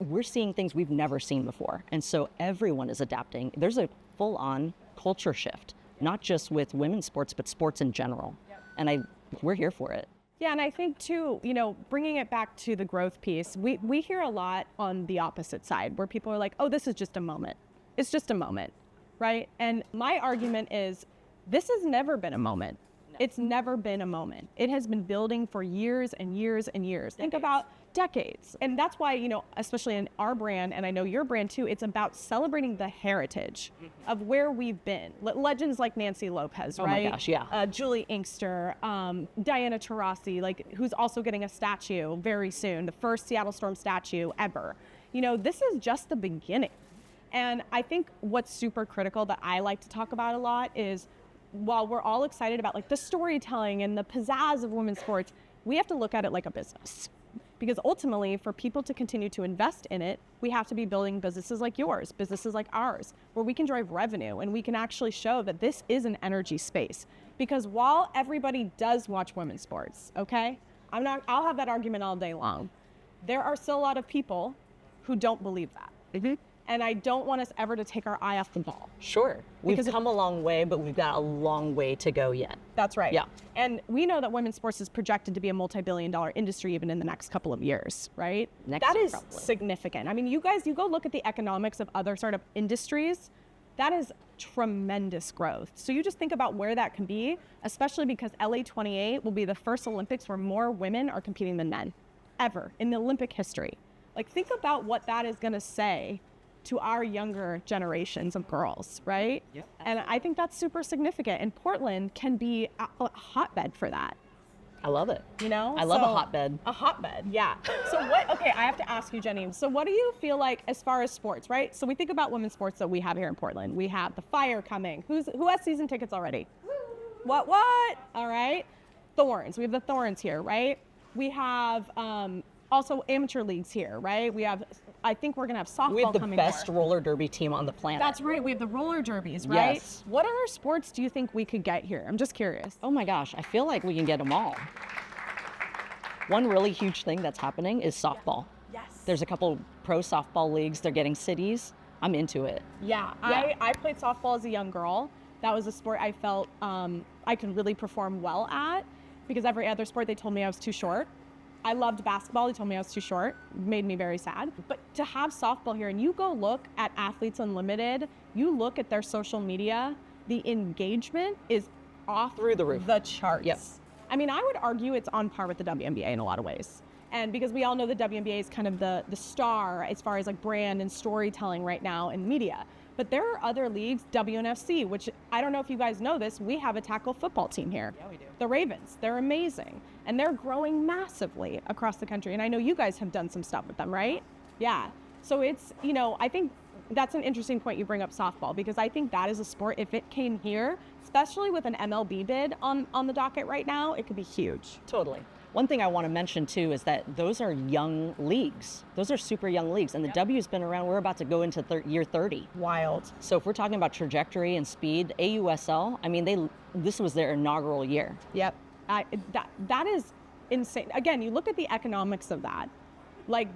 we're seeing things we've never seen before. And so everyone is adapting. There's a full-on culture shift, not just with women's sports, but sports in general. And we're here for it. Yeah, and I think too, bringing it back to the growth piece, we hear a lot on the opposite side where people are like, oh, this is just a moment. It's just a moment, right? And my argument is this has never been a moment. No. It's never been a moment. It has been building for years and years and years. Think about decades. And that's why, especially in our brand, and I know your brand too, it's about celebrating the heritage of where we've been. Legends like Nancy Lopez, right? Oh my gosh, yeah. Julie Inkster, Diana Taurasi, who's also getting a statue very soon, the first Seattle Storm statue ever. This is just the beginning. And I think what's super critical that I like to talk about a lot is, while we're all excited about the storytelling and the pizzazz of women's sports, we have to look at it like a business. Because ultimately, for people to continue to invest in it, we have to be building businesses like yours, businesses like ours, where we can drive revenue and we can actually show that this is an energy space. Because while everybody does watch women's sports, okay, I'll have that argument all day long. There are still a lot of people who don't believe that. Mm-hmm. And I don't want us ever to take our eye off the ball. Sure. We've come a long way, but we've got a long way to go yet. That's right. Yeah. And we know that women's sports is projected to be a multi-billion-dollar industry even in the next couple of years, right? That is significant. I mean, you go look at the economics of other startup industries, that is tremendous growth. So you just think about where that can be, especially because LA 28 will be the first Olympics where more women are competing than men, ever, in the Olympic history. Think about what that is gonna say to our younger generations of girls, right? Yep. And I think that's super significant. And Portland can be a hotbed for that. I love it. I love a hotbed. A hotbed, yeah. Okay, I have to ask you, Jenny, so what do you feel like as far as sports, right? So we think about women's sports that we have here in Portland. We have the Fire coming. Who has season tickets already? What? All right. Thorns, we have the Thorns here, right? We have also amateur leagues here, right? I think we're gonna have softball coming. We have the best roller derby team on the planet. That's right, we have the roller derbies, right? Yes. What other sports do you think we could get here? I'm just curious. Oh my gosh, I feel like we can get them all. One really huge thing that's happening is softball. Yes. There's a couple pro softball leagues, they're getting cities. I'm into it. Yeah. I played softball as a young girl. That was a sport I felt I could really perform well at, because every other sport they told me I was too short. I loved basketball. They told me I was too short. Made me very sad. But to have softball here, and you go look at Athletes Unlimited, you look at their social media, the engagement is off through the roof, the charts. Yes. I mean, I would argue it's on par with the WNBA in a lot of ways. And because we all know the WNBA is kind of the star as far as brand and storytelling right now in media. But there are other leagues, WNFC, which I don't know if you guys know this, we have a tackle football team here. Yeah, we do. The Ravens, they're amazing. And they're growing massively across the country. And I know you guys have done some stuff with them, right? Yeah. So it's, I think that's an interesting point you bring up softball, because I think that is a sport, if it came here, especially with an MLB bid on the docket right now, it could be huge. Totally. One thing I want to mention too is that those are young leagues. Those are super young leagues, and the W's been around. We're about to go into year 30. Wild. So if we're talking about trajectory and speed, AUSL, I mean, this was their inaugural year. Yep. That is insane. Again, you look at the economics of that.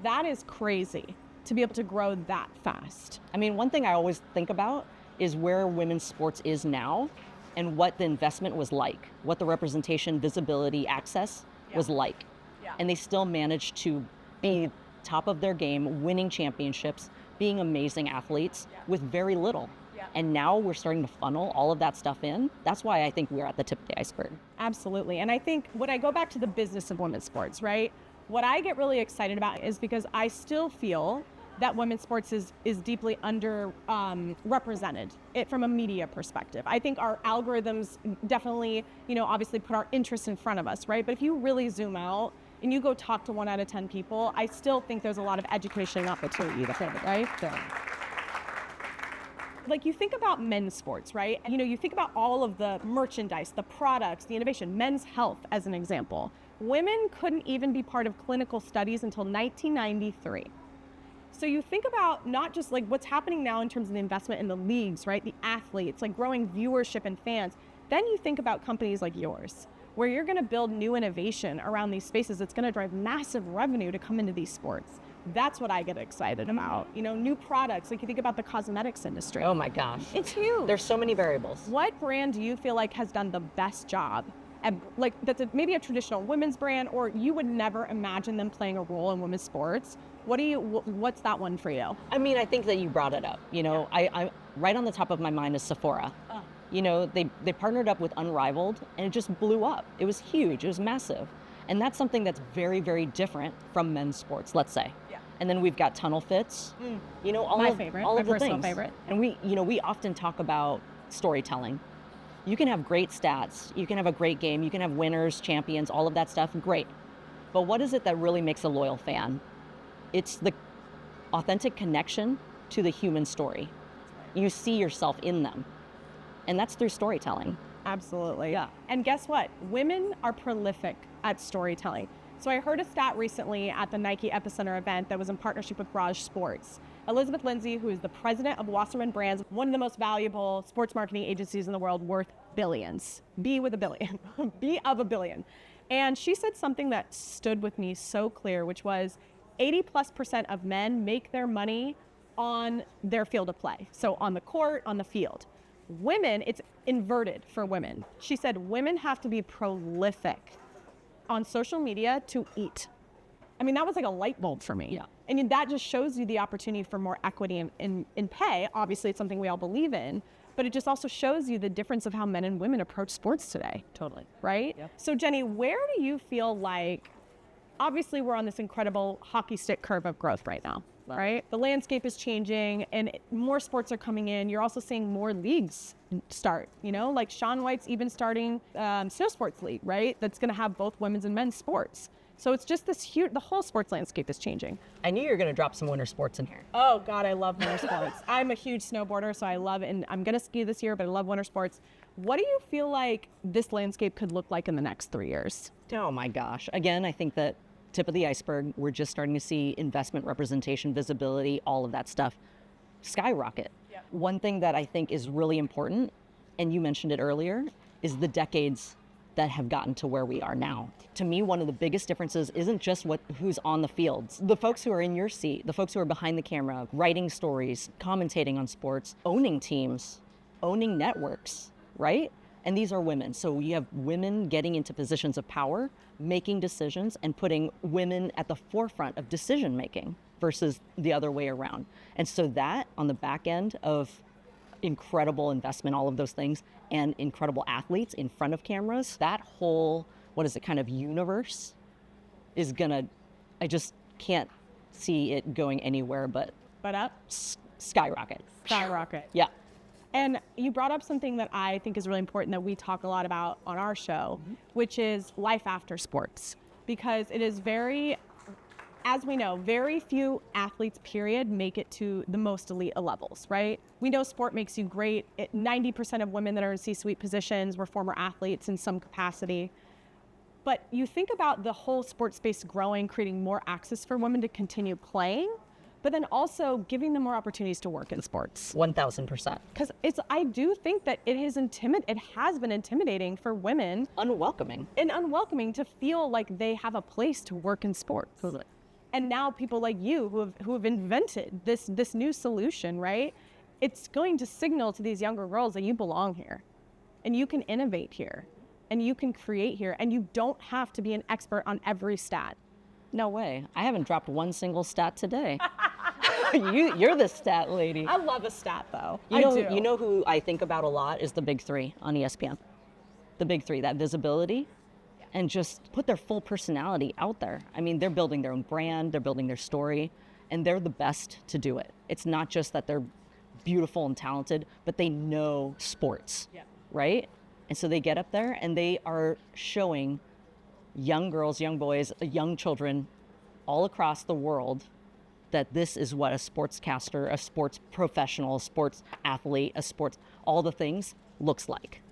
That is crazy to be able to grow that fast. I mean, one thing I always think about is where women's sports is now and what the investment was like, what the representation, visibility, access was like. Yeah. And they still managed to be top of their game, winning championships, being amazing athletes with very little. Yeah. And now we're starting to funnel all of that stuff in. That's why I think we're at the tip of the iceberg. Absolutely. And I think when I go back to the business of women's sports, right? What I get really excited about is because I still feel that women's sports is deeply represented from a media perspective. I think our algorithms definitely, obviously put our interests in front of us, right? But if you really zoom out and you go talk to 1 out of 10 people, I still think there's a lot of education and opportunity there, right? You think about men's sports, right? And, you think about all of the merchandise, the products, the innovation, men's health as an example. Women couldn't even be part of clinical studies until 1993. So you think about not just what's happening now in terms of the investment in the leagues, right? The athletes, growing viewership and fans. Then you think about companies like yours, where you're gonna build new innovation around these spaces that's gonna drive massive revenue to come into these sports. That's what I get excited about. You know, new products, like you think about the cosmetics industry. Oh my gosh. It's huge. There's so many variables. What brand do you feel like has done the best job? And like maybe a traditional women's brand, or you would never imagine them playing a role in women's sports. What's that one for you? I mean, I think that you brought it up. You know, I right on the top of my mind is Sephora. You know, they partnered up with Unrivaled, and it just blew up. It was huge. It was massive. And that's something that's very, very different from men's sports, let's say. Yeah. And then we've got Tunnel Fits. You know, all My of the personal things. favorite. And we often talk about storytelling. You can have great stats, you can have a great game, you can have winners, champions, all of that stuff, great. But what is it that really makes a loyal fan? It's the authentic connection to the human story. You see yourself in them. And that's through storytelling. Absolutely. Yeah. And guess what? Women are prolific at storytelling. So I heard a stat recently at the Nike Epicenter event that was in partnership with Raj Sports. Elizabeth Lindsay, who is the president of Wasserman Brands, one of the most valuable sports marketing agencies in the world, worth billions. B with a billion. B of a billion. And she said something that stood with me so clear, which was 80+% of men make their money on their field of play. So on the court, on the field. Women, it's inverted for women. She said women have to be prolific on social media to eat. I mean, that was like a light bulb for me. Yeah. And that just shows you the opportunity for more equity in pay. Obviously, it's something we all believe in, but it just also shows you the difference of how men and women approach sports today. Totally. Right? Yep. So Jenny, where do you feel like, obviously we're on this incredible hockey stick curve of growth right now, right? The landscape is changing and more sports are coming in. You're also seeing more leagues start, you know, like Shaun White's even starting Snow Sports League, right? That's going to have both women's and men's sports. So it's just this huge, the whole sports landscape is changing. I knew you were going to drop some winter sports in here. Oh God, I love winter sports. I'm a huge snowboarder, so I love it. And I'm going to ski this year, but I love winter sports. What do you feel like this landscape could look like in the next 3 years? Oh my gosh. Again, I think that tip of the iceberg, we're just starting to see investment representation, visibility, all of that stuff skyrocket. Yeah. One thing that I think is really important, and you mentioned it earlier, is the decades that have gotten to where we are now. To me, one of the biggest differences isn't just who's on the fields. The folks who are in your seat, the folks who are behind the camera, writing stories, commentating on sports, owning teams, owning networks, right? And these are women. So you have women getting into positions of power, making decisions, and putting women at the forefront of decision making versus the other way around. And so that on the back end of incredible investment, all of those things, and incredible athletes in front of cameras, that whole, kind of universe is gonna, I just can't see it going anywhere but up? Skyrocket. Skyrocket. Yeah. And you brought up something that I think is really important that we talk a lot about on our show, which is life after sports. Because it is as we know, very few athletes, period, make it to the most elite levels, right? We know sport makes you great. 90% of women that are in C-suite positions were former athletes in some capacity. But you think about the whole sports space growing, creating more access for women to continue playing, but then also giving them more opportunities to work in sports. 1000%. Because I do think that it has been intimidating for women. Unwelcoming. And unwelcoming to feel like they have a place to work in sports. Totally. And now people like you who have invented this new solution, right? It's going to signal to these younger girls that you belong here and you can innovate here and you can create here and you don't have to be an expert on every stat. No way. I haven't dropped one single stat today. You're the stat lady. I love a stat though. You know who I think about a lot is the big three on ESPN. The big three, that visibility. And just put their full personality out there. I mean, they're building their own brand, they're building their story, and they're the best to do it. It's not just that they're beautiful and talented, but they know sports, right? And so they get up there and they are showing young girls, young boys, young children all across the world that this is what a sportscaster, a sports professional, a sports athlete, all the things looks like.